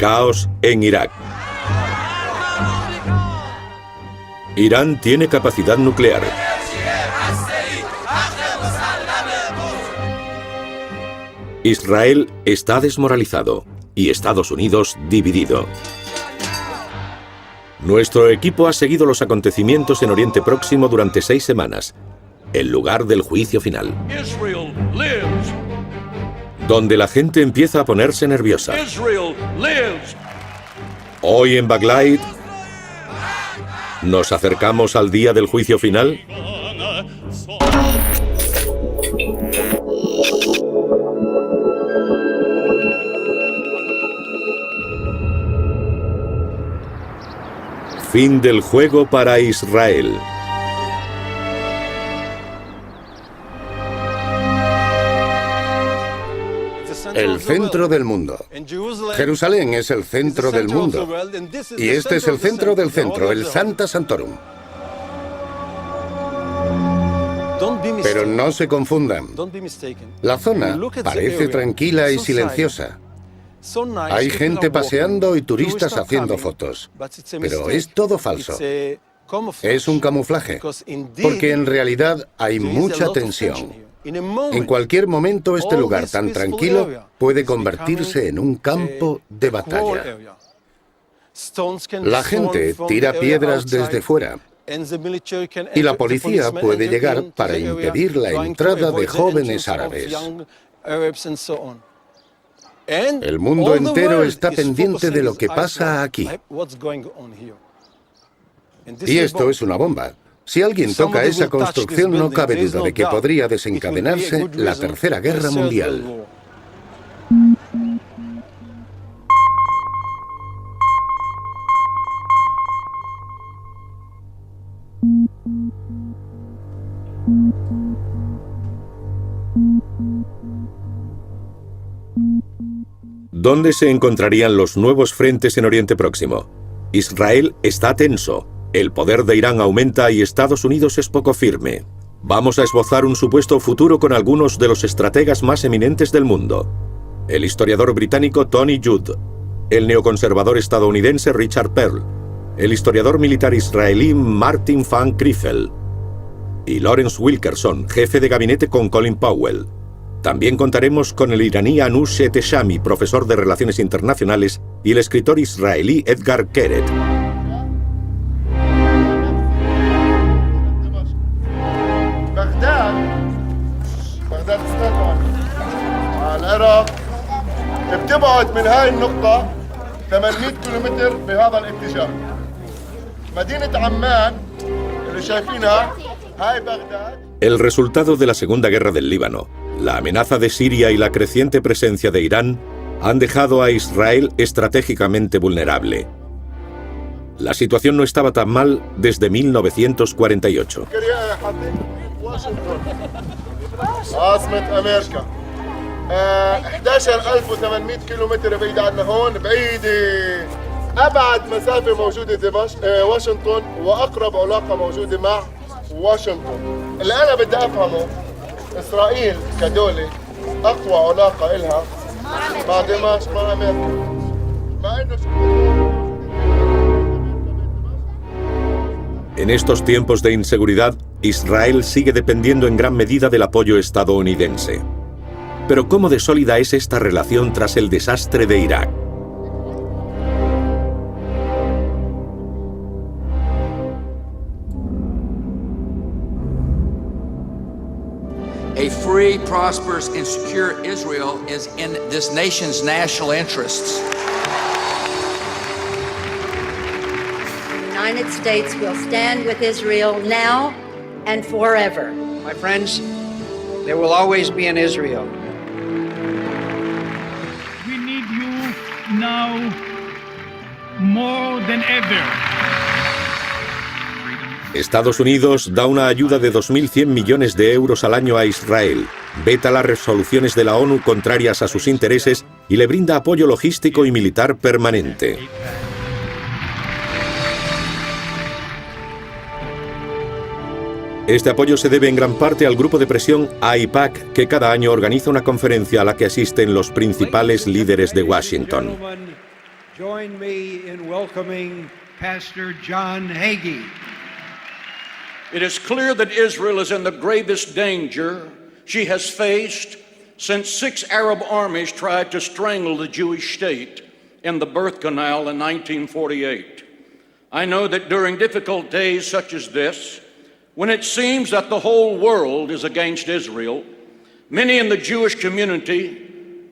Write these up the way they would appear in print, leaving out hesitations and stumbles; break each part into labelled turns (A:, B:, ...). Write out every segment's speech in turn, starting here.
A: Caos en Irak. Irán tiene capacidad nuclear. Israel está desmoralizado y Estados Unidos dividido. Nuestro equipo ha seguido los acontecimientos en Oriente Próximo durante 6 semanas, el lugar del juicio final, donde la gente empieza a ponerse nerviosa. Hoy en Baghdad nos acercamos al día del juicio final. Fin del juego para Israel.
B: El centro del mundo. Jerusalén es el centro del mundo. Y este es el centro del centro, el Sancta Sanctorum. Pero no se confundan. La zona parece tranquila y silenciosa. Hay gente paseando y turistas haciendo fotos. Pero es todo falso. Es un camuflaje, porque en realidad hay mucha tensión. En cualquier momento este lugar tan tranquilo puede convertirse en un campo de batalla. La gente tira piedras desde fuera y la policía puede llegar para impedir la entrada de jóvenes árabes. El mundo entero está pendiente de lo que pasa aquí. Y esto es una bomba. Si alguien toca esa construcción, no cabe duda de que podría desencadenarse la Tercera Guerra Mundial.
A: ¿Dónde se encontrarían los nuevos frentes en Oriente Próximo? Israel está tenso. El poder de Irán aumenta y Estados Unidos es poco firme. Vamos a esbozar un supuesto futuro con algunos de los estrategas más eminentes del mundo. El historiador británico Tony Judd, el neoconservador estadounidense Richard Perle, el historiador militar israelí Martin van Kriefel y Lawrence Wilkerson, jefe de gabinete con Colin Powell. También contaremos con el iraní Anush Eteshami, profesor de Relaciones Internacionales, y el escritor israelí Edgar Keret.
C: العراق بتبعد من هاي النقطة 800 كيلومتر بهذا الاتجاه. مدينة عمان اللي شايفينها هاي بغداد.
A: El resultado de la Segunda Guerra del Líbano, la amenaza de Siria y la creciente presencia de Irán han dejado a Israel estratégicamente vulnerable. La situación no estaba tan mal desde 1948.
C: عاصمة أمريكا 11800 كيلومتر بعيد عنا هون بعيدة. أبعد مسافة موجودة دمشق واشنطن وأقرب علاقة موجودة مع واشنطن. اللي أنا بدي أفهمه إسرائيل كدولة أقوى علاقة إلها مع دمشق مع أمريكا. مع إنه
A: En estos tiempos de inseguridad, Israel sigue dependiendo en gran medida del apoyo estadounidense. Pero ¿cómo de sólida es esta relación tras el desastre de Irak?
D: A free, prosperous, and secure Israel is in this nation's national interests.
E: The United States will stand with Israel now and forever.
F: My friends, there will always be an Israel.
G: We need you now more than ever.
A: Estados Unidos da una ayuda de 2.100 millones de euros al año a Israel, veta las resoluciones de la ONU contrarias a sus intereses y le brinda apoyo logístico y militar permanente. Este apoyo se debe en gran parte al grupo de presión AIPAC, que cada año organiza una conferencia a la que asisten los principales líderes de Washington.
F: Join me in welcoming Pastor John Hagee.
H: It is clear that Israel is in the gravest danger she has faced since 6 Arab armies tried to strangle the Jewish state in the birth canal in 1948. I know that during difficult days such as this, when it seems that the whole world is against Israel, many in the Jewish community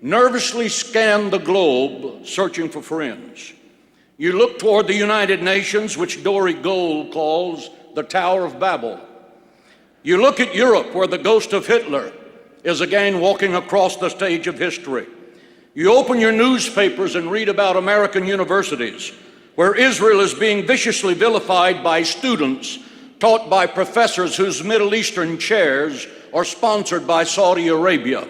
H: nervously scan the globe searching for friends. You look toward the United Nations, which Dory Gold calls the Tower of Babel. You look at Europe, where the ghost of Hitler is again walking across the stage of history. You open your newspapers and read about American universities, where Israel is being viciously vilified by students taught by professors whose Middle Eastern chairs are sponsored by Saudi Arabia.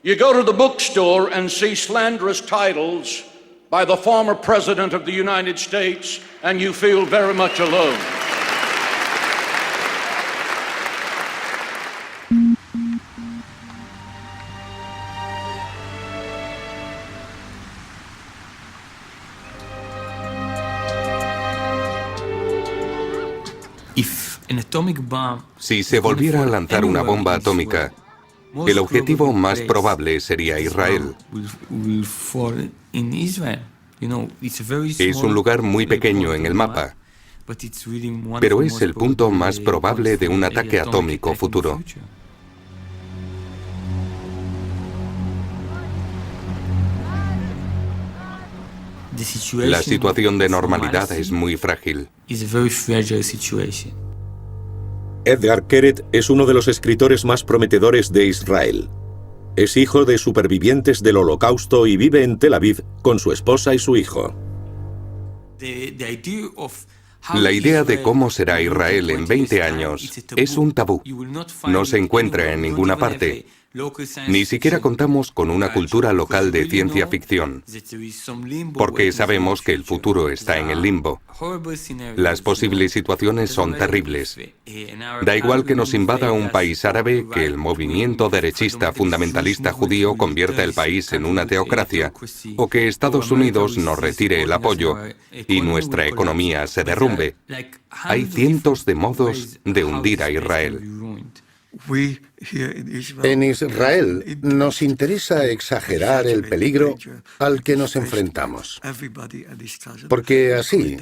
H: You go to the bookstore and see slanderous titles by the former President of the United States, and you feel very much alone.
I: Si se volviera a lanzar una bomba atómica, el objetivo más probable sería Israel. Es un lugar muy pequeño en el mapa, pero es el punto más probable de un ataque atómico futuro. La situación de normalidad es muy frágil.
A: Edgar Keret es uno de los escritores más prometedores de Israel. Es hijo de supervivientes del Holocausto y vive en Tel Aviv con su esposa y su hijo.
I: La idea de cómo será Israel en 20 años es un tabú. No se encuentra en ninguna parte. Ni siquiera contamos con una cultura local de ciencia ficción, porque sabemos que el futuro está en el limbo. Las posibles situaciones son terribles. Da igual que nos invada un país árabe, que el movimiento derechista fundamentalista judío convierta el país en una teocracia, o que Estados Unidos nos retire el apoyo y nuestra economía se derrumbe. Hay cientos de modos de hundir a Israel.
B: En Israel nos interesa exagerar el peligro al que nos enfrentamos, porque así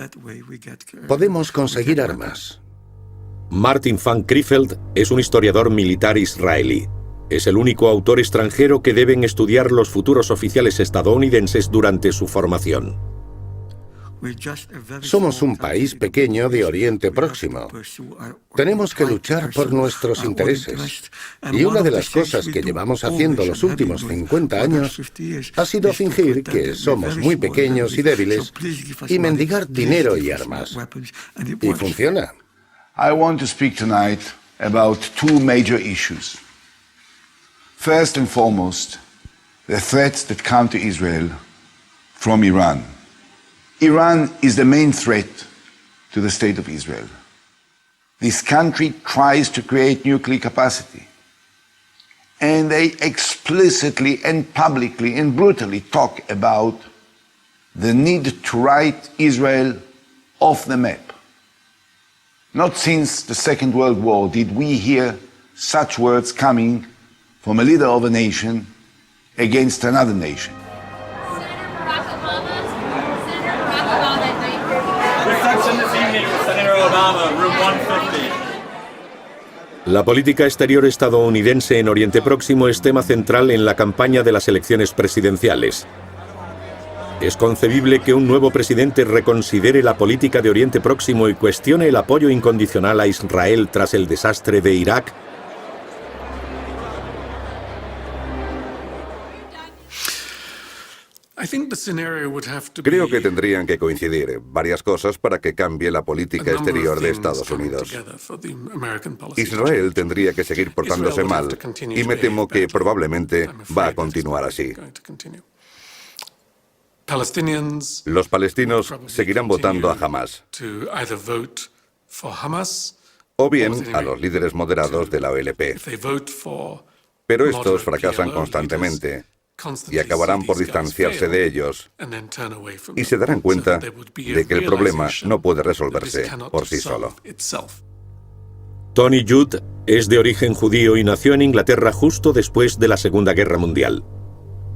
B: podemos conseguir armas.
A: Martin van Kriefeld es un historiador militar israelí. Es el único autor extranjero que deben estudiar los futuros oficiales estadounidenses durante su formación.
B: Somos un país pequeño de Oriente Próximo. Tenemos que luchar por nuestros intereses. Y una de las cosas que llevamos haciendo los últimos 50 años ha sido fingir que somos muy pequeños y débiles y mendigar dinero y armas. Y funciona.
J: I want to speak tonight about 2 major issues. First and foremost, the threats that come to Israel from Iran. Iran is the main threat to the state of Israel. This country tries to create nuclear capacity. And they explicitly and publicly and brutally talk about the need to write Israel off the map. Not since the Second World War did we hear such words coming from a leader of a nation against another nation.
A: La política exterior estadounidense en Oriente Próximo es tema central en la campaña de las elecciones presidenciales. ¿Es concebible que un nuevo presidente reconsidere la política de Oriente Próximo y cuestione el apoyo incondicional a Israel tras el desastre de Irak?
I: Creo que tendrían que coincidir varias cosas para que cambie la política exterior de Estados Unidos. Israel tendría que seguir portándose mal y me temo que probablemente va a continuar así. Los palestinos seguirán votando a Hamás o bien a los líderes moderados de la OLP. Pero estos fracasan constantemente.
K: y acabarán por distanciarse de ellos y se darán cuenta de que el problema no puede resolverse por sí solo.
A: Tony Judd es de origen judío y nació en Inglaterra justo después de la Segunda Guerra Mundial.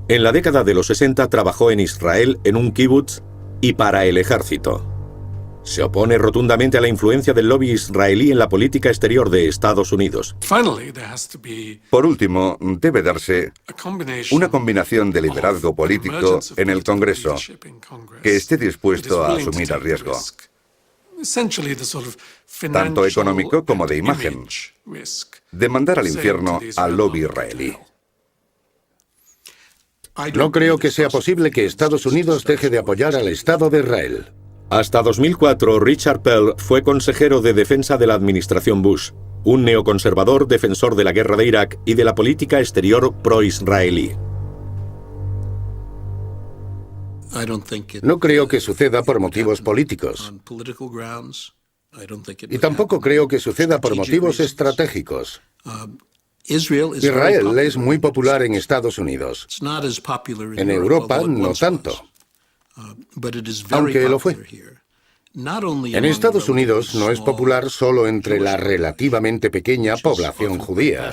A: En la década de los 60 trabajó en Israel en un kibutz y para el ejército. Se opone rotundamente a la influencia del lobby israelí en la política exterior de Estados Unidos.
K: Por último, debe darse una combinación de liderazgo político en el Congreso que esté dispuesto a asumir el riesgo, tanto económico como de imagen, de mandar al infierno al lobby israelí.
B: No creo que sea posible que Estados Unidos deje de apoyar al Estado de Israel.
A: Hasta 2004, Richard Perle fue consejero de defensa de la administración Bush, un neoconservador defensor de la guerra de Irak y de la política exterior pro-israelí.
B: No creo que suceda por motivos políticos. Y tampoco creo que suceda por motivos estratégicos. Israel es muy popular en Estados Unidos. En Europa, no tanto. Aunque lo fue. En Estados Unidos no es popular solo entre la relativamente pequeña población judía,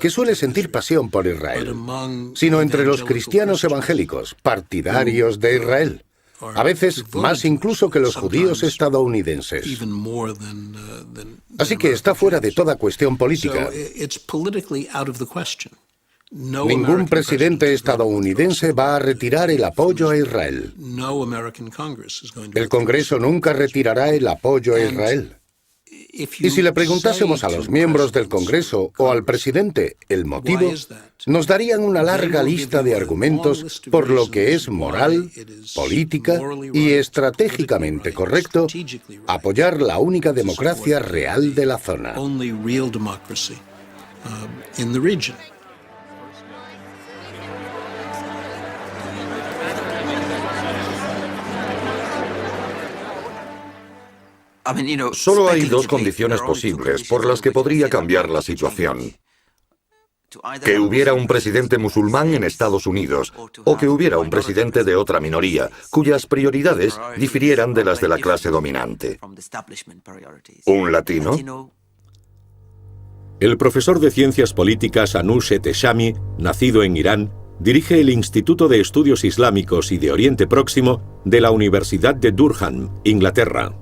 B: que suele sentir pasión por Israel, sino entre los cristianos evangélicos, partidarios de Israel, a veces más incluso que los judíos estadounidenses. Así que está fuera de toda cuestión política. Ningún presidente estadounidense va a retirar el apoyo a Israel. El Congreso nunca retirará el apoyo a Israel. Y si le preguntásemos a los miembros del Congreso o al presidente el motivo, nos darían una larga lista de argumentos por lo que es moral, política y estratégicamente correcto apoyar la única democracia real de la zona.
L: Solo hay dos condiciones posibles por las que podría cambiar la situación. Que hubiera un presidente musulmán en Estados Unidos o que hubiera un presidente de otra minoría, cuyas prioridades difirieran de las de la clase dominante. ¿Un latino?
A: El profesor de Ciencias Políticas Anush Eteshami, nacido en Irán, dirige el Instituto de Estudios Islámicos y de Oriente Próximo de la Universidad de Durham, Inglaterra.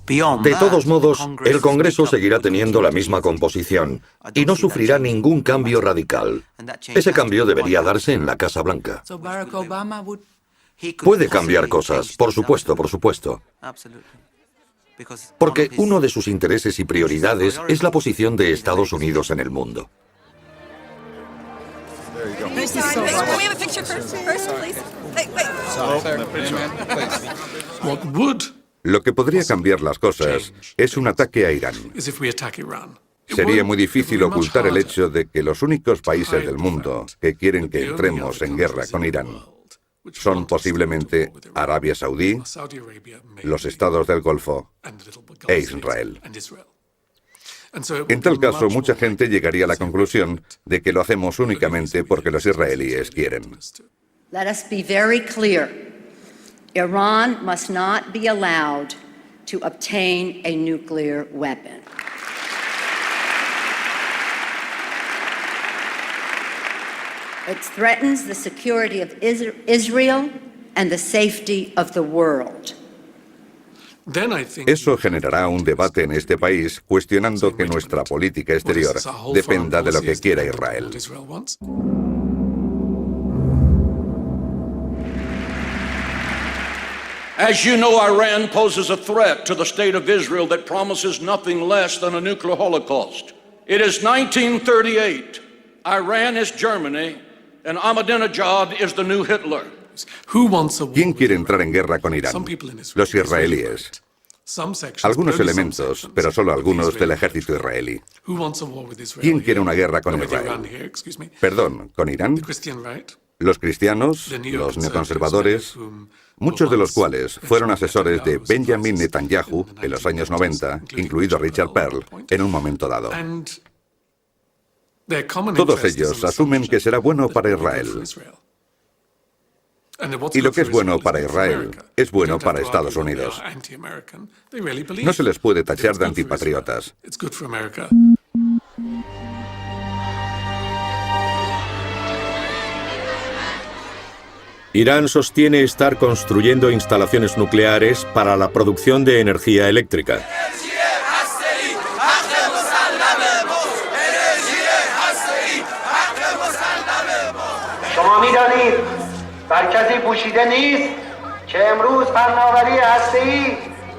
L: De todos modos, el Congreso seguirá teniendo la misma composición y no sufrirá ningún cambio radical. Ese cambio debería darse en la Casa Blanca. Puede cambiar cosas, por supuesto, por supuesto. Porque uno de sus intereses y prioridades es la posición de Estados Unidos en el mundo.
K: Lo que podría cambiar las cosas es un ataque a Irán. Sería muy difícil ocultar el hecho de que los únicos países del mundo que quieren que entremos en guerra con Irán son posiblemente Arabia Saudí, los estados del Golfo e Israel. En tal caso, mucha gente llegaría a la conclusión de que lo hacemos únicamente porque los israelíes quieren.
E: Let us be very clear. Iran must not be allowed to obtain a nuclear weapon. It threatens the security of Israel and the safety of the world.
K: Eso generará un debate en este país cuestionando que nuestra política exterior dependa de lo que quiera Israel.
H: As you know, Iran poses a threat to the state of Israel that promises nothing less than a nuclear holocaust. It is 1938. Iran is Germany, and Ahmadinejad is the new Hitler.
K: ¿Quién quiere entrar en guerra con Irán? Los israelíes. Algunos elementos, pero solo algunos, del ejército israelí. ¿Quién quiere una guerra con Israel? Perdón, ¿con Irán? Los cristianos, los neoconservadores, muchos de los cuales fueron asesores de Benjamin Netanyahu en los años 90, incluido Richard Perle, en un momento dado. Todos ellos asumen que será bueno para Israel. Y lo que es bueno para Israel es bueno para Estados Unidos. No se les puede tachar de antipatriotas.
A: Irán sostiene estar construyendo instalaciones nucleares para la producción de energía eléctrica.
M: بر کسی پوشیده نیست که امروز فناوری هسته‌ای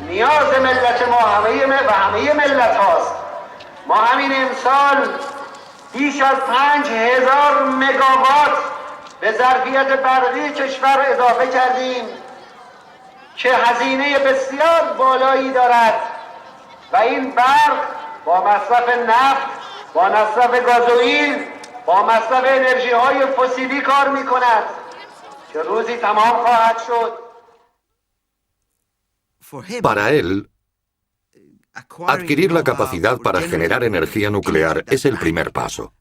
M: نیاز ملت ما همه ملت هاست. ما همین امسال بیش از 5000 مگاوات به ظرفیت برقی کشور اضافه کردیم که هزینه بسیار بالایی دارد و این برق با مصرف نفت، با مصرف گازوئیل، با مصرف انرژی های فسیلی کار می‌کند.
L: Para él, adquirir la capacidad para generar energía nuclear es el primer paso.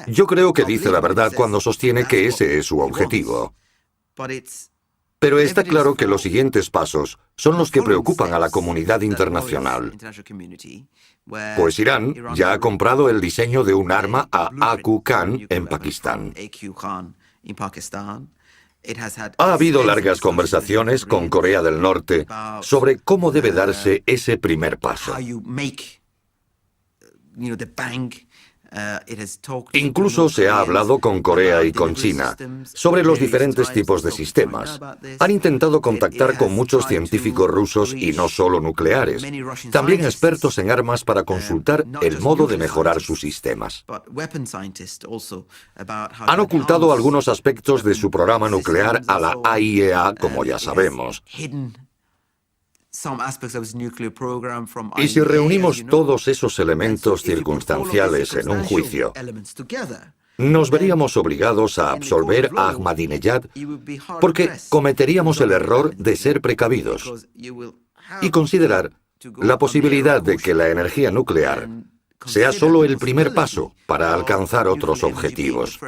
L: Yo creo que dice la verdad cuando sostiene que ese es su objetivo. Pero está claro que los siguientes pasos son los que preocupan a la comunidad internacional. Pues Irán ya ha comprado el diseño de un arma a Aku Khan en Pakistán. Ha habido largas conversaciones con Corea del Norte sobre cómo debe darse ese primer paso. Incluso se ha hablado con Corea y con China sobre los diferentes tipos de sistemas. Han intentado contactar con muchos científicos rusos y no solo nucleares, también expertos en armas para consultar el modo de mejorar sus sistemas. Han ocultado algunos aspectos de su programa nuclear a la AIEA, como ya sabemos. Y si reunimos todos esos elementos circunstanciales en un juicio, nos veríamos obligados a absolver a Ahmadinejad porque cometeríamos el error de ser precavidos y considerar la posibilidad de que la energía nuclear sea solo el primer paso para alcanzar otros objetivos.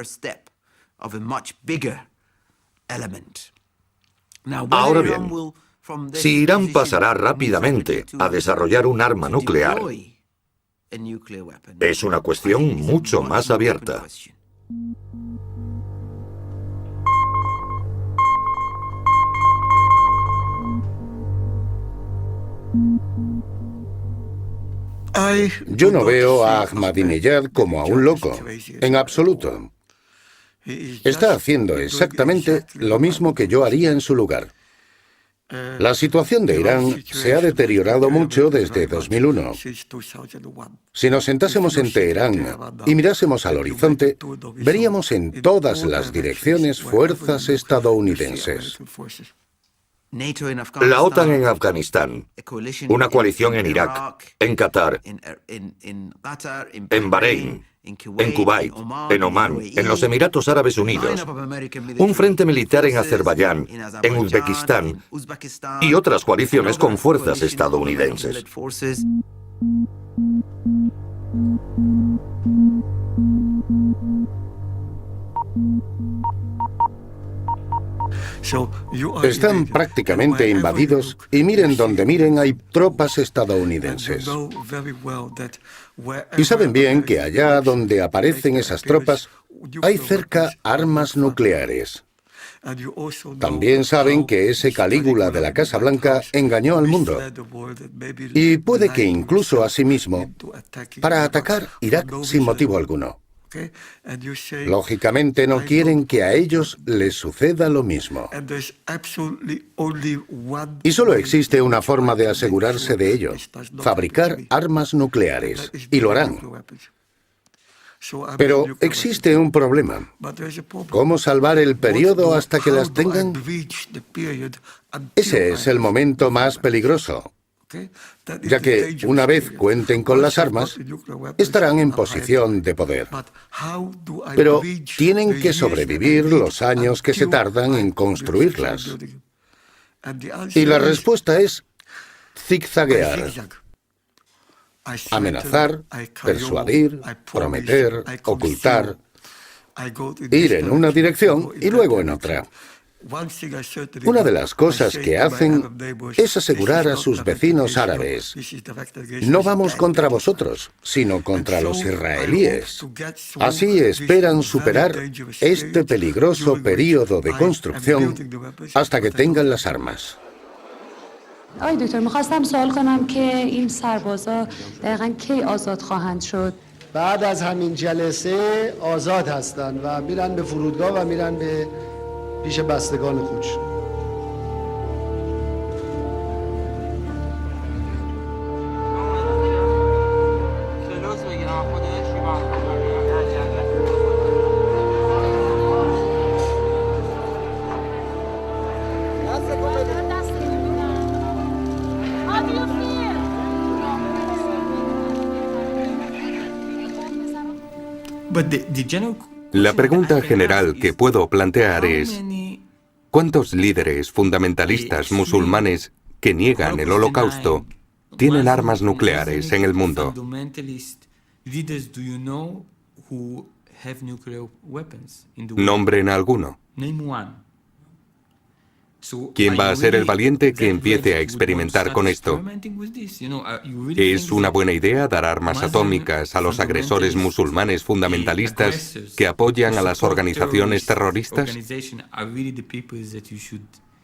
L: Ahora bien, si Irán pasará rápidamente a desarrollar un arma nuclear, es una cuestión mucho más abierta.
B: Yo no veo a Ahmadinejad como a un loco, en absoluto. Está haciendo exactamente lo mismo que yo haría en su lugar. La situación de Irán se ha deteriorado mucho desde 2001. Si nos sentásemos en Teherán y mirásemos al horizonte, veríamos en todas las direcciones fuerzas estadounidenses.
L: La OTAN en Afganistán, una coalición en Irak, en Qatar, en Bahrein, en Kuwait, en Omán, en los Emiratos Árabes Unidos, un frente militar en Azerbaiyán, en Uzbekistán y otras coaliciones con fuerzas estadounidenses.
B: Están prácticamente invadidos y miren donde miren hay tropas estadounidenses. Y saben bien que allá donde aparecen esas tropas hay cerca armas nucleares. También saben que ese Calígula de la Casa Blanca engañó al mundo. Y puede que incluso a sí mismo para atacar Irak sin motivo alguno. Lógicamente no quieren que a ellos les suceda lo mismo. Y solo existe una forma de asegurarse de ello: fabricar armas nucleares. Y lo harán. Pero existe un problema. ¿Cómo salvar el periodo hasta que las tengan? Ese es el momento más peligroso, ya que una vez cuenten con las armas, estarán en posición de poder. Pero tienen que sobrevivir los años que se tardan en construirlas. Y la respuesta es zigzaguear. amenazar, persuadir, prometer, ocultar, ir en una dirección y luego en otra. Una de las cosas que hacen es asegurar a sus vecinos árabes: no vamos contra vosotros, sino contra los israelíes. Así esperan superar este peligroso período de construcción hasta que tengan las armas.
N: آقای دکتر می‌خواستم سوال کنم که این سربازا دقیقاً کی آزاد خواهند شد؟
O: بعد از همین جلسه آزاد هستند و میرن به فرودگاه و میرن به پیش بستگان خودشون.
I: La pregunta general que puedo plantear es: ¿cuántos líderes fundamentalistas musulmanes que niegan el Holocausto tienen armas nucleares en el mundo? Nombren alguno. ¿Quién va a ser el valiente que empiece a experimentar con esto? ¿Es una buena idea dar armas atómicas a los agresores musulmanes fundamentalistas que apoyan a las organizaciones terroristas?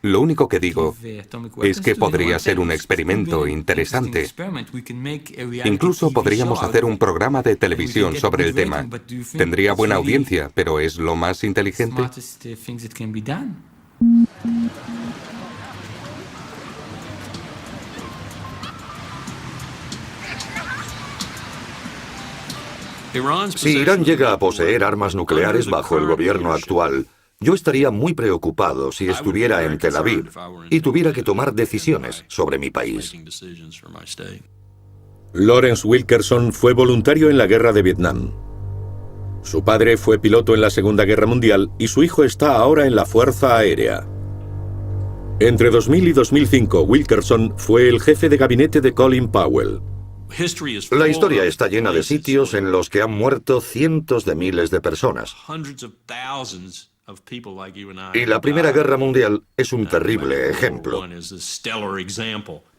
I: Lo único que digo es que podría ser un experimento interesante. Incluso podríamos hacer un programa de televisión sobre el tema. Tendría buena audiencia, pero ¿es lo más inteligente?
L: Si Irán llega a poseer armas nucleares bajo el gobierno actual, yo estaría muy preocupado si estuviera en Tel Aviv y tuviera que tomar decisiones sobre mi país.
A: Lawrence Wilkerson fue voluntario en la guerra de Vietnam. Su padre fue piloto en la Segunda Guerra Mundial y su hijo está ahora en la Fuerza Aérea. Entre 2000 y 2005, Wilkerson fue el jefe de gabinete de Colin Powell.
L: La historia está llena de sitios en los que han muerto cientos de miles de personas. Y la Primera Guerra Mundial es un terrible ejemplo,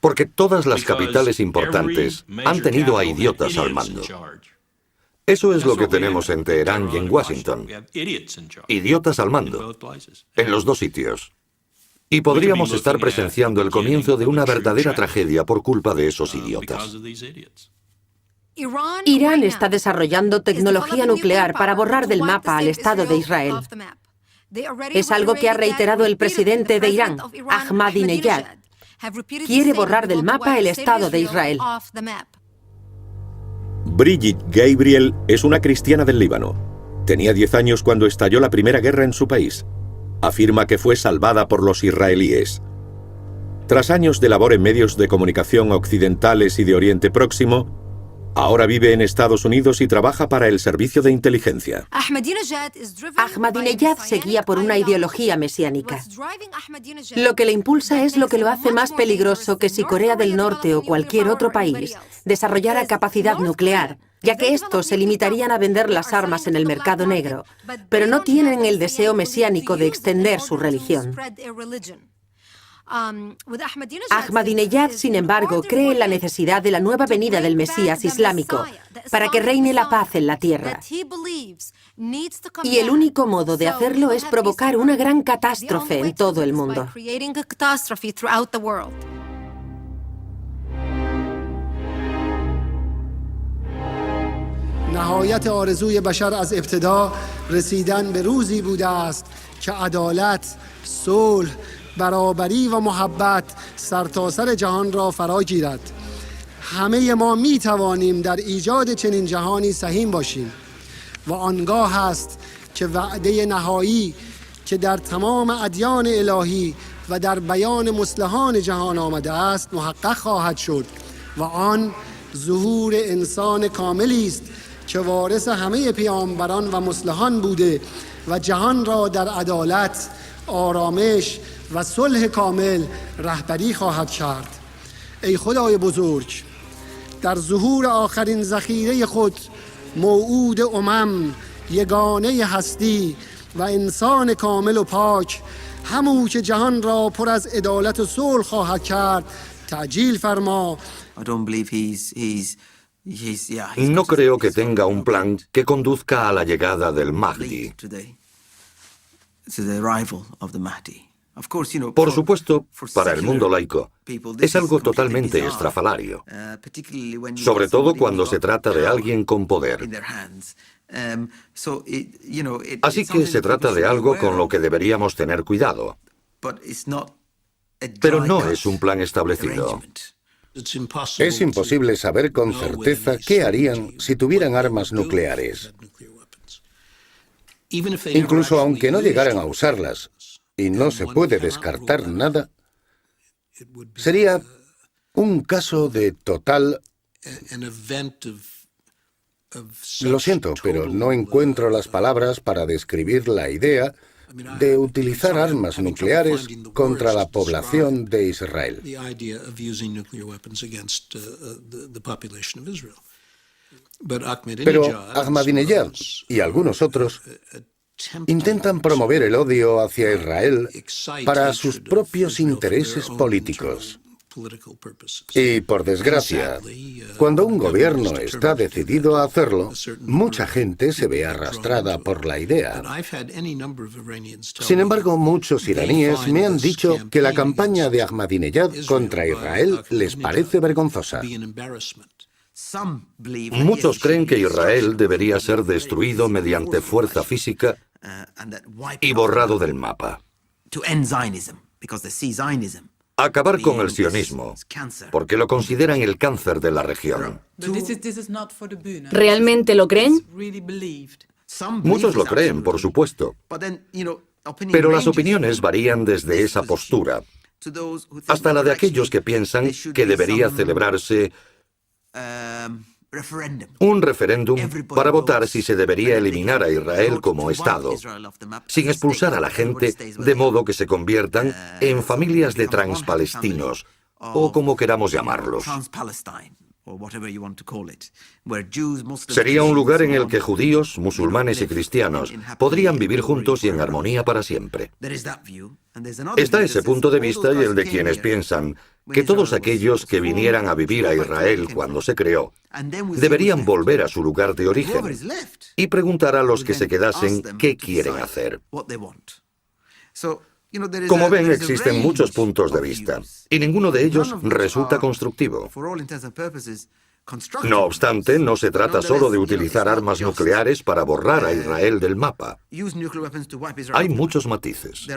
L: porque todas las capitales importantes han tenido a idiotas al mando. Eso es lo que tenemos en Teherán y en Washington. Idiotas al mando, en los dos sitios. Y podríamos estar presenciando el comienzo de una verdadera tragedia por culpa de esos idiotas.
P: Irán está desarrollando tecnología nuclear para borrar del mapa al Estado de Israel. Es algo que ha reiterado el presidente de Irán, Ahmadinejad. Quiere borrar del mapa el Estado de Israel.
A: Brigitte Gabriel es una cristiana del Líbano. Tenía 10 años cuando estalló la Primera Guerra en su país. Afirma que fue salvada por los israelíes. Tras años de labor en medios de comunicación occidentales y de Oriente Próximo, ahora vive en Estados Unidos y trabaja para el servicio de inteligencia.
P: Ahmadinejad se guía por una ideología mesiánica. Lo que le impulsa es lo que lo hace más peligroso que si Corea del Norte o cualquier otro país desarrollara capacidad nuclear, ya que estos se limitarían a vender las armas en el mercado negro, pero no tienen el deseo mesiánico de extender su religión. Ahmadinejad, sin embargo, cree en la necesidad de la nueva venida del Mesías islámico para que reine la paz en la tierra. Y el único modo de hacerlo es provocar una gran catástrofe en todo el mundo.
O: نهایت آرزوی بشر از ابتدا رسیدن به روزی بوده است که عدالت، صلح، برابری و محبت سرتاسر جهان را فرا گیرد. همه ما می توانیم در ایجاد چنین جهانی سهیم باشیم و آنگاه است که وعده نهایی که در تمام ادیان الهی و در بیان مصلحان جهان آمده است محقق خواهد شد و آن ظهور انسان کاملی است که وارث همه پیامبران و مصلحان بوده و جهان را در عدالت، آرامش و صلح کامل رهبری خواهد کرد. ای خدای بزرگ، در ظهور آخرین ذخیره خود موعود یگانه هستی و انسان کامل و پاک همو که جهان را پر از عدالت و صلح خواهد کرد تعجیل فرما.
L: No creo que tenga un plan que conduzca a la llegada del Mahdi. Por supuesto, para el mundo laico, es algo totalmente estrafalario, sobre todo cuando se trata de alguien con poder. Así que se trata de algo con lo que deberíamos tener cuidado. Pero no es un plan establecido.
B: Es imposible saber con certeza qué harían si tuvieran armas nucleares. Incluso aunque no llegaran a usarlas, y no se puede descartar nada, sería un caso de total... Lo siento, pero no encuentro las palabras para describir la idea de utilizar armas nucleares contra la población de Israel. Pero Ahmadinejad y algunos otros intentan promover el odio hacia Israel para sus propios intereses políticos. Y, por desgracia, cuando un gobierno está decidido a hacerlo, mucha gente se ve arrastrada por la idea. Sin embargo, muchos iraníes me han dicho que la campaña de Ahmadinejad contra Israel les parece vergonzosa.
L: Muchos creen que Israel debería ser destruido mediante fuerza física y borrado del mapa. Acabar con el sionismo, porque lo consideran el cáncer de la región.
Q: ¿Realmente lo creen?
L: Muchos lo creen, por supuesto. Pero las opiniones varían desde esa postura hasta la de aquellos que piensan que debería celebrarse un referéndum para votar si se debería eliminar a Israel como Estado, sin expulsar a la gente de modo que se conviertan en familias de transpalestinos, o como queramos llamarlos. Sería un lugar en el que judíos, musulmanes y cristianos podrían vivir juntos y en armonía para siempre. Está ese punto de vista y el de quienes piensan que todos aquellos que vinieran a vivir a Israel cuando se creó deberían volver a su lugar de origen y preguntar a los que se quedasen qué quieren hacer. Como ven, existen muchos puntos de vista, y ninguno de ellos resulta constructivo. No obstante, no se trata solo de utilizar armas nucleares para borrar a Israel del mapa. Hay muchos matices.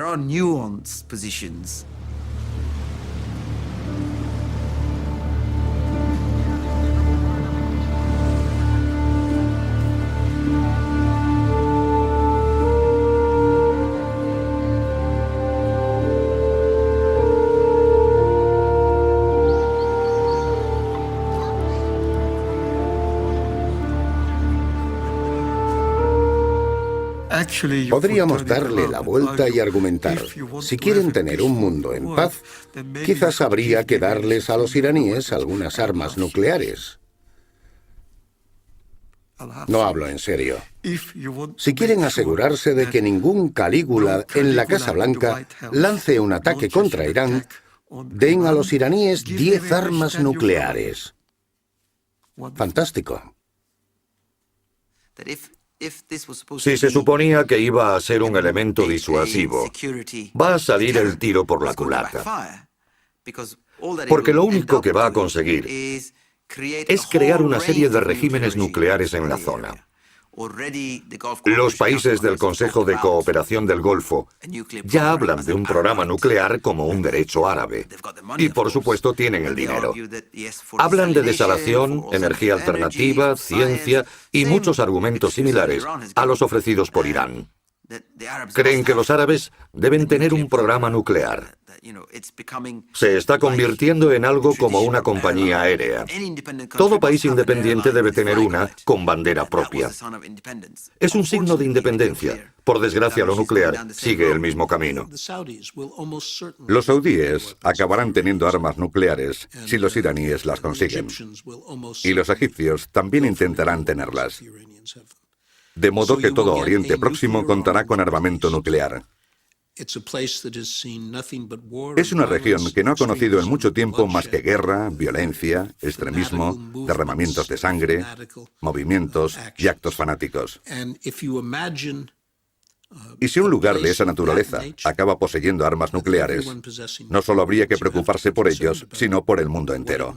B: Podríamos darle la vuelta y argumentar, si quieren tener un mundo en paz, quizás habría que darles a los iraníes algunas armas nucleares. No hablo en serio. Si quieren asegurarse de que ningún Calígula en la Casa Blanca lance un ataque contra Irán, den a los iraníes 10 armas nucleares. Fantástico.
L: Si se suponía que iba a ser un elemento disuasivo, va a salir el tiro por la culata. Porque lo único que va a conseguir es crear una serie de regímenes nucleares en la zona. Los países del Consejo de Cooperación del Golfo ya hablan de un programa nuclear como un derecho árabe. Y por supuesto tienen el dinero. Hablan de desalación, energía alternativa, ciencia y muchos argumentos similares a los ofrecidos por Irán. Creen que los árabes deben tener un programa nuclear. Se está convirtiendo en algo como una compañía aérea. Todo país independiente debe tener una con bandera propia. Es un signo de independencia. Por desgracia, lo nuclear sigue el mismo camino.
K: Los saudíes acabarán teniendo armas nucleares si los iraníes las consiguen. Y los egipcios también intentarán tenerlas. De modo que todo Oriente Próximo contará con armamento nuclear. Es una región que no ha conocido en mucho tiempo más que guerra, violencia, extremismo, derramamientos de sangre, movimientos y actos fanáticos. Y si un lugar de esa naturaleza acaba poseyendo armas nucleares, no solo habría que preocuparse por ellos, sino por el mundo entero.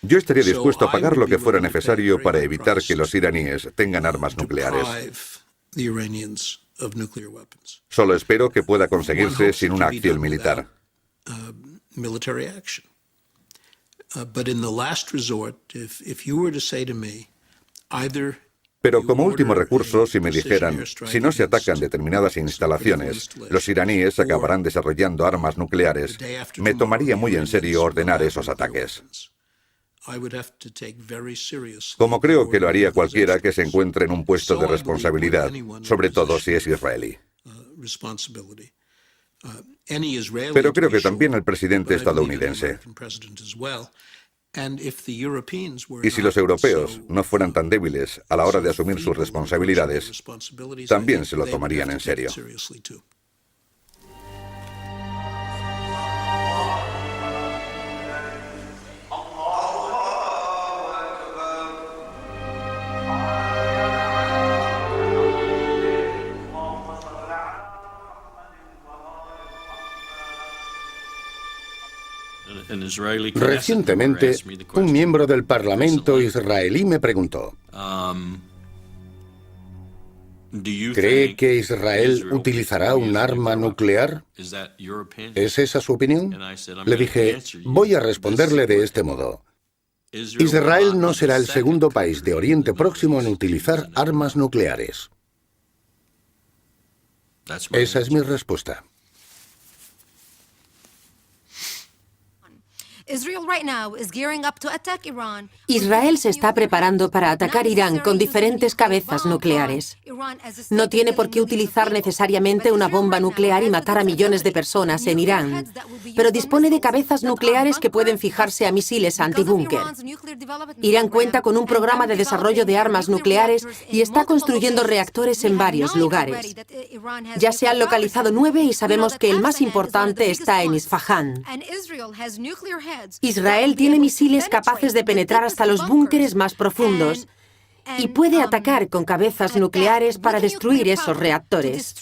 K: Yo estaría dispuesto a pagar lo que fuera necesario para evitar que los iraníes tengan armas nucleares. Solo espero que pueda conseguirse sin una acción militar. Pero como último recurso, si me dijeran, si no se atacan determinadas instalaciones, los iraníes acabarán desarrollando armas nucleares, me tomaría muy en serio ordenar esos ataques. Como creo que lo haría cualquiera que se encuentre en un puesto de responsabilidad, sobre todo si es israelí. Pero creo que también el presidente estadounidense. Y si los europeos no fueran tan débiles a la hora de asumir sus responsabilidades, también se lo tomarían en serio.
B: Recientemente, un miembro del Parlamento israelí me preguntó, ¿cree que Israel utilizará un arma nuclear? ¿Es esa su opinión? Le dije, voy a responderle de este modo. Israel no será el segundo país de Oriente Próximo en utilizar armas nucleares. Esa es mi respuesta.
P: Israel se está preparando para atacar Irán con diferentes cabezas nucleares. No tiene por qué utilizar necesariamente una bomba nuclear y matar a millones de personas en Irán, pero dispone de cabezas nucleares que pueden fijarse a misiles antibúnker. Irán cuenta con un programa de desarrollo de armas nucleares y está construyendo reactores en varios lugares. Ya se han localizado 9 y sabemos que el más importante está en Isfahán. Israel tiene misiles capaces de penetrar hasta los búnkeres más profundos y puede atacar con cabezas nucleares para destruir esos reactores.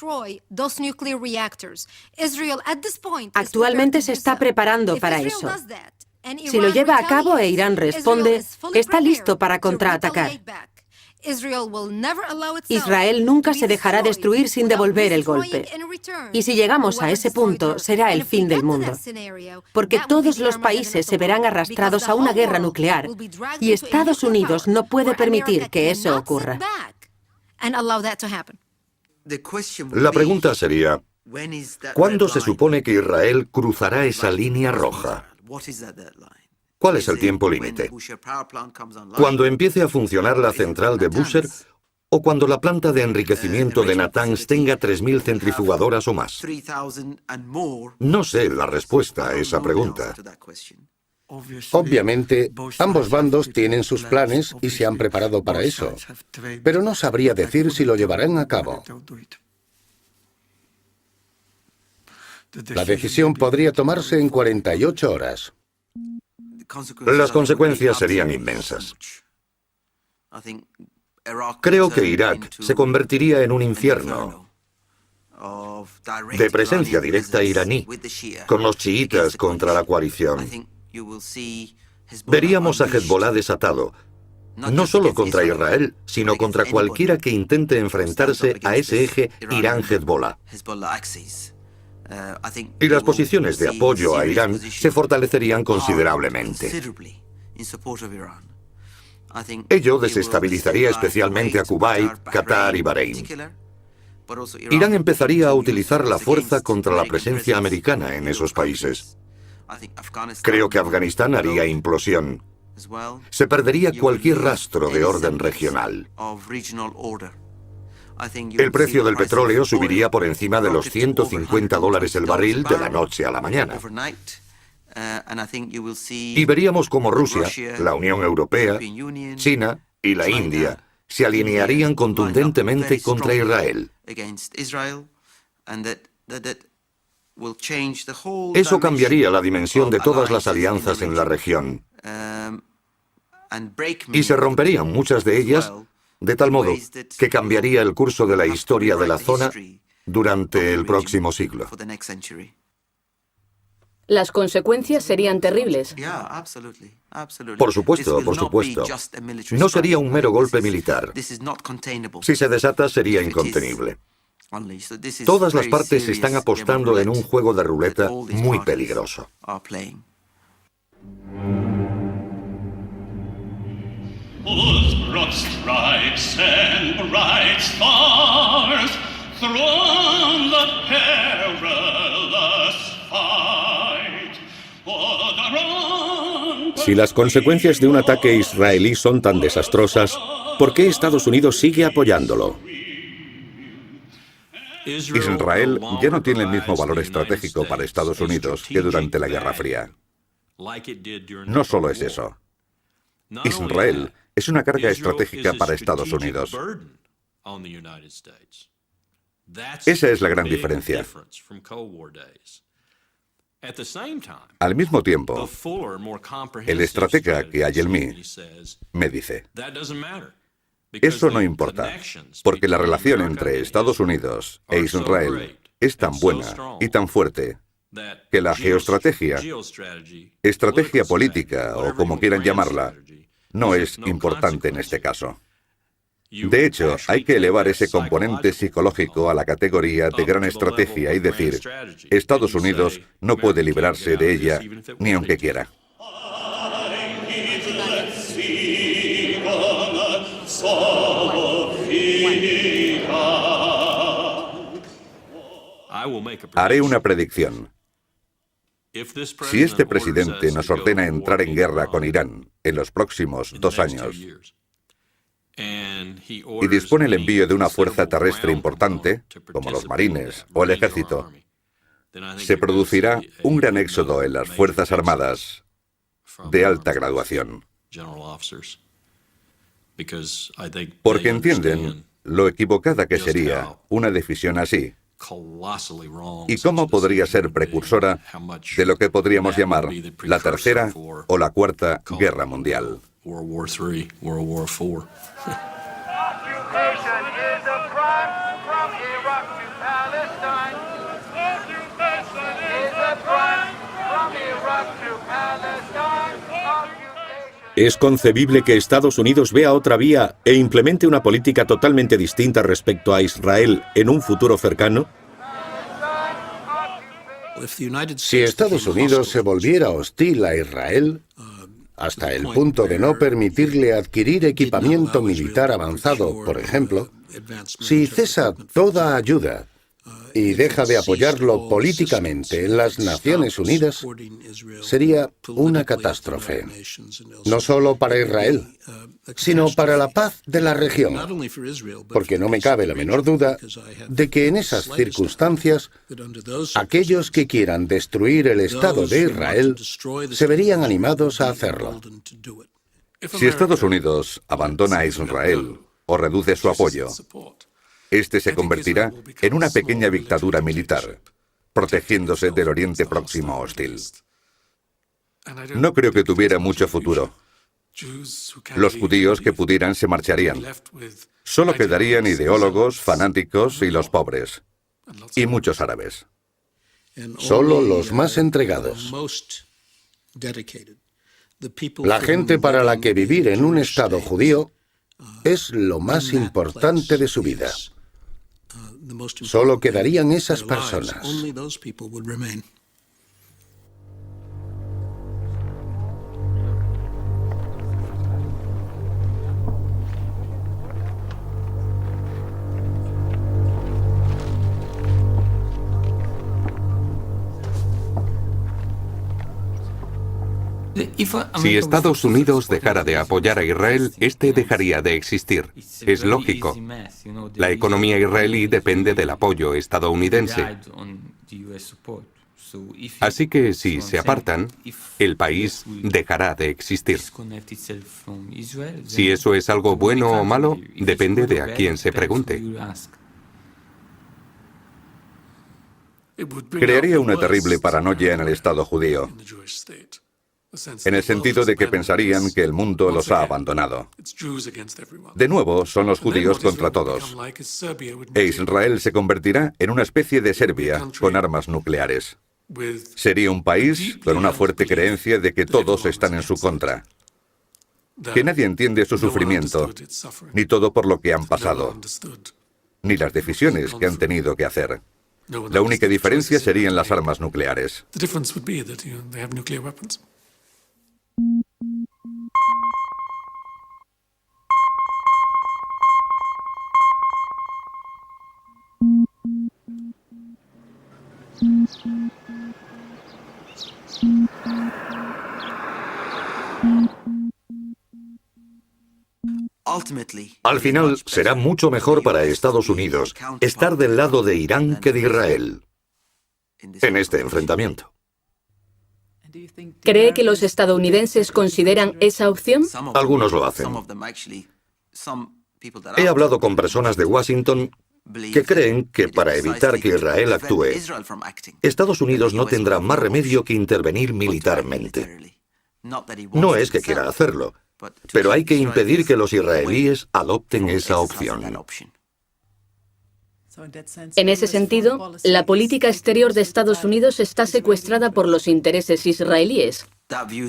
P: Actualmente se está preparando para eso. Si lo lleva a cabo e Irán responde, está listo para contraatacar. Israel nunca se dejará destruir sin devolver el golpe. Y si llegamos a ese punto, será el fin del mundo. Porque todos los países se verán arrastrados a una guerra nuclear. Y Estados Unidos no puede permitir que eso ocurra.
K: La pregunta sería, ¿cuándo se supone que Israel cruzará esa línea roja? ¿Cuál es el tiempo límite? ¿Cuando empiece a funcionar la central de Bushehr o cuando la planta de enriquecimiento de Natanz tenga 3.000 centrifugadoras o más? No sé la respuesta a esa pregunta.
B: Obviamente, ambos bandos tienen sus planes y se han preparado para eso, pero no sabría decir si lo llevarán a cabo. La decisión podría tomarse en 48 horas.
K: Las consecuencias serían inmensas. Creo que Irak se convertiría en un infierno de presencia directa iraní, con los chiitas contra la coalición. Veríamos a Hezbollah desatado, no solo contra Israel, sino contra cualquiera que intente enfrentarse a ese eje Irán-Hezbollah. Y las posiciones de apoyo a Irán se fortalecerían considerablemente.
L: Ello desestabilizaría especialmente a Kuwait, Qatar y Bahrein. Irán empezaría a utilizar la fuerza contra la presencia americana en esos países. Creo que Afganistán haría implosión. Se perdería cualquier rastro de orden regional. El precio del petróleo subiría por encima de los $150 el barril de la noche a la mañana. Y veríamos cómo Rusia, la Unión Europea, China y la India se alinearían contundentemente contra Israel. Eso cambiaría la dimensión de todas las alianzas en la región. Y se romperían muchas de ellas, de tal modo que cambiaría el curso de la historia de la zona durante el próximo siglo.
Q: Las consecuencias serían terribles.
L: Por supuesto, por supuesto. No sería un mero golpe militar. Si se desata, sería incontenible. Todas las partes están apostando en un juego de ruleta muy peligroso.
A: Si las consecuencias de un ataque israelí son tan desastrosas, ¿por qué Estados Unidos sigue apoyándolo?
K: Israel ya no tiene el mismo valor estratégico para Estados Unidos que durante la Guerra Fría. No solo es eso. Israel es una carga estratégica para Estados Unidos. Esa es la gran diferencia. Al mismo tiempo, el estratega que hay en mí me dice: eso no importa, porque la relación entre Estados Unidos e Israel es tan buena y tan fuerte que la geoestrategia, estrategia política o como quieran llamarla, no es importante en este caso. De hecho, hay que elevar ese componente psicológico a la categoría de gran estrategia y decir: Estados Unidos no puede librarse de ella ni aunque quiera. Haré una predicción. Si este presidente nos ordena entrar en guerra con Irán en los próximos 2 años y dispone el envío de una fuerza terrestre importante, como los marines o el ejército, se producirá un gran éxodo en las Fuerzas Armadas de alta graduación. Porque entienden lo equivocada que sería una decisión así, y cómo podría ser precursora de lo que podríamos llamar la Tercera o la Cuarta Guerra Mundial.
A: ¿Es concebible que Estados Unidos vea otra vía e implemente una política totalmente distinta respecto a Israel en un futuro cercano?
B: Si Estados Unidos se volviera hostil a Israel, hasta el punto de no permitirle adquirir equipamiento militar avanzado, por ejemplo, si cesa toda ayuda y deja de apoyarlo políticamente en las Naciones Unidas, sería una catástrofe. No solo para Israel, sino para la paz de la región. Porque no me cabe la menor duda de que en esas circunstancias, aquellos que quieran destruir el Estado de Israel se verían animados a hacerlo.
K: Si Estados Unidos abandona a Israel o reduce su apoyo, este se convertirá en una pequeña dictadura militar, protegiéndose del Oriente Próximo hostil. No creo que tuviera mucho futuro. Los judíos que pudieran se marcharían. Solo quedarían ideólogos, fanáticos y los pobres. Y muchos árabes.
B: Solo los más entregados. La gente para la que vivir en un Estado judío es lo más importante de su vida. Solo quedarían esas personas.
I: Si Estados Unidos dejara de apoyar a Israel, este dejaría de existir. Es lógico. La economía israelí depende del apoyo estadounidense. Así que si se apartan, el país dejará de existir. Si eso es algo bueno o malo, depende de a quién se pregunte.
K: Crearía una terrible paranoia en el Estado judío, en el sentido de que pensarían que el mundo los ha abandonado. De nuevo, son los judíos contra todos. E Israel se convertirá en una especie de Serbia con armas nucleares. Sería un país con una fuerte creencia de que todos están en su contra, que nadie entiende su sufrimiento, ni todo por lo que han pasado, ni las decisiones que han tenido que hacer. La única diferencia serían las armas nucleares. Al final, será mucho mejor para Estados Unidos estar del lado de Irán que de Israel en este enfrentamiento.
Q: ¿Cree que los estadounidenses consideran esa opción?
K: Algunos lo hacen. He hablado con personas de Washington que creen que para evitar que Israel actúe, Estados Unidos no tendrá más remedio que intervenir militarmente. No es que quiera hacerlo, pero hay que impedir que los israelíes adopten esa opción.
Q: En ese sentido, la política exterior de Estados Unidos está secuestrada por los intereses israelíes.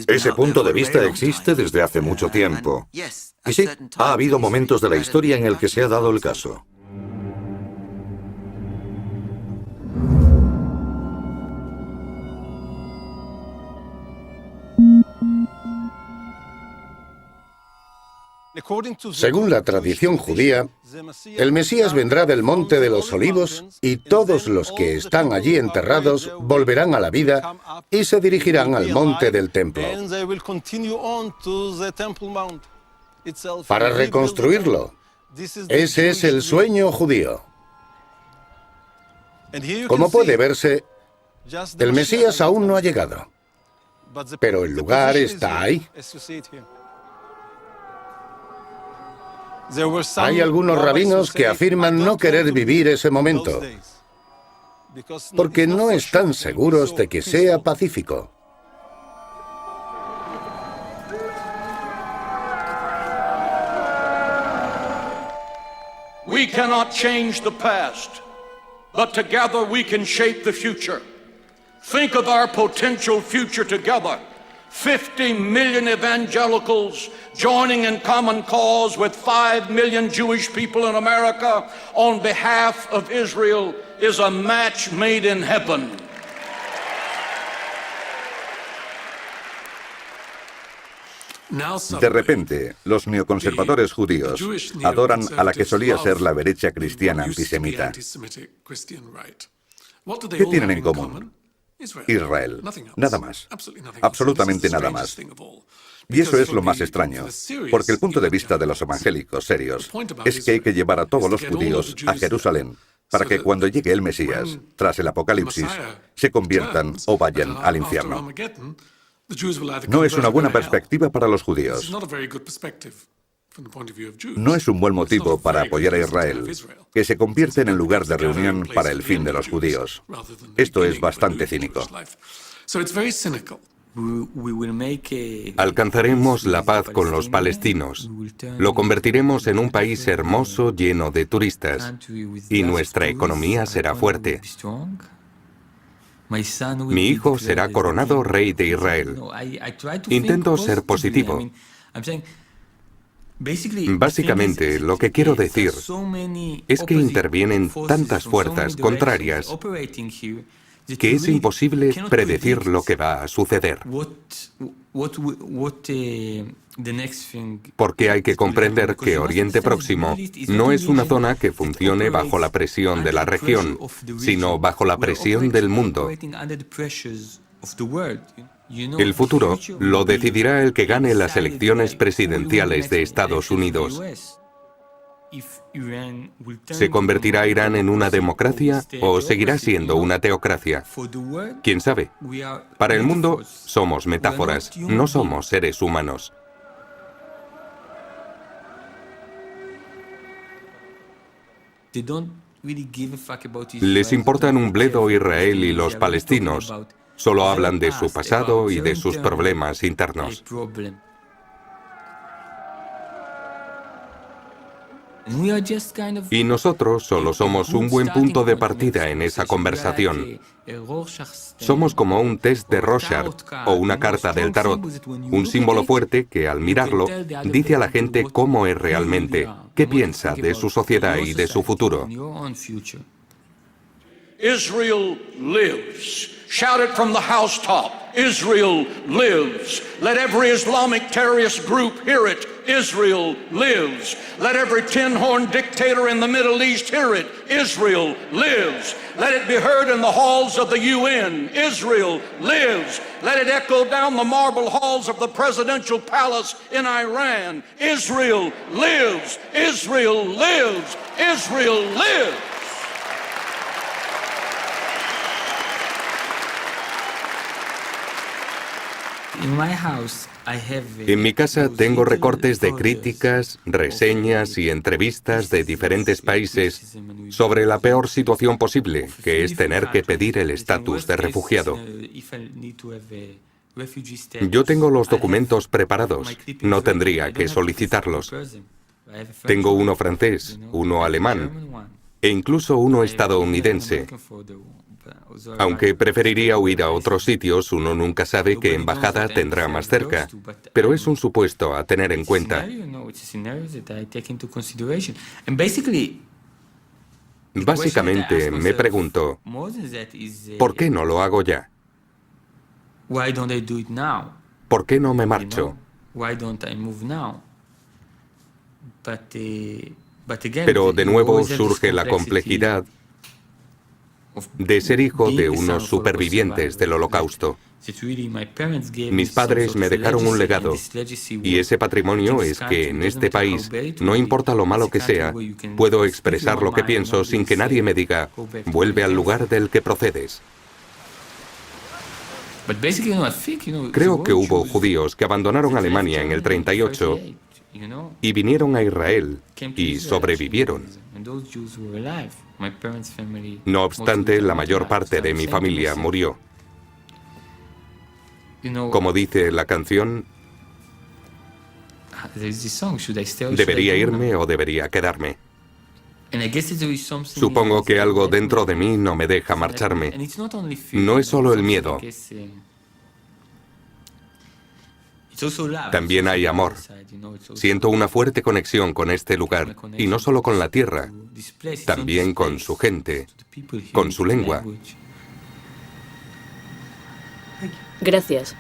K: Ese punto de vista existe desde hace mucho tiempo. Y sí, ha habido momentos de la historia en el que se ha dado el caso. Según la tradición judía, el Mesías vendrá del Monte de los Olivos y todos los que están allí enterrados volverán a la vida y se dirigirán al monte del templo para reconstruirlo. Ese es el sueño judío. Como puede verse, el Mesías aún no ha llegado, pero el lugar está ahí. Hay algunos rabinos que afirman no querer vivir ese momento, porque no están seguros de que sea pacífico.
H: We cannot change the past, but together we can shape the future. Think of our potential future together. 50 million evangelicals joining in common cause with 5 million Jewish people in America on behalf of Israel is a match made in heaven.
K: De repente, los neoconservadores judíos adoran a la que solía ser la derecha cristiana antisemita. ¿Qué tienen en común? Israel. Nada más. Absolutamente nada más. Y eso es lo más extraño, porque el punto de vista de los evangélicos serios es que hay que llevar a todos los judíos a Jerusalén para que cuando llegue el Mesías, tras el Apocalipsis, se conviertan o vayan al infierno. No es una buena perspectiva para los judíos. No es un buen motivo para apoyar a Israel, que se convierte en el lugar de reunión para el fin de los judíos. Esto es bastante cínico.
I: Alcanzaremos la paz con los palestinos. Lo convertiremos en un país hermoso lleno de turistas. Y nuestra economía será fuerte. Mi hijo será coronado rey de Israel. Intento ser positivo. Básicamente, lo que quiero decir es que intervienen tantas fuerzas contrarias que es imposible predecir lo que va a suceder. Porque hay que comprender que Oriente Próximo no es una zona que funcione bajo la presión de la región, sino bajo la presión del mundo. El futuro lo decidirá el que gane las elecciones presidenciales de Estados Unidos. ¿Se convertirá Irán en una democracia o seguirá siendo una teocracia? ¿Quién sabe? Para el mundo somos metáforas, no somos seres humanos. Les importan un bledo Israel y los palestinos. Solo hablan de su pasado y de sus problemas internos. Y nosotros solo somos un buen punto de partida en esa conversación. Somos como un test de Rorschach o una carta del tarot, un símbolo fuerte que al mirarlo dice a la gente cómo es realmente, qué piensa de su sociedad y de su futuro.
H: Israel lives. Shout it from the housetop. Israel lives. Let every Islamic terrorist group hear it. Israel lives. Let every tin-horn dictator in the Middle East hear it. Israel lives. Let it be heard in the halls of the UN. Israel lives. Let it echo down the marble halls of the presidential palace in Iran. Israel lives. Israel lives. Israel lives.
I: En mi casa tengo recortes de críticas, reseñas y entrevistas de diferentes países sobre la peor situación posible, que es tener que pedir el estatus de refugiado. Yo tengo los documentos preparados, no tendría que solicitarlos. Tengo uno francés, uno alemán e incluso uno estadounidense. Aunque preferiría huir a otros sitios, uno nunca sabe qué embajada tendrá más cerca, pero es un supuesto a tener en cuenta. Básicamente me pregunto, ¿por qué no lo hago ya? ¿Por qué no me marcho? Pero de nuevo surge la complejidad de ser hijo de unos supervivientes del Holocausto. Mis padres me dejaron un legado, y ese patrimonio es que en este país, no importa lo malo que sea, puedo expresar lo que pienso sin que nadie me diga, vuelve al lugar del que procedes. Creo que hubo judíos que abandonaron Alemania en el 38 y vinieron a Israel y sobrevivieron. No obstante, la mayor parte de mi familia murió. Como dice la canción, ¿debería irme o debería quedarme? Supongo que algo dentro de mí no me deja marcharme. No es solo el miedo. También hay amor. Siento una fuerte conexión con este lugar, y no solo con la tierra, también con su gente, con su lengua.
Q: Gracias.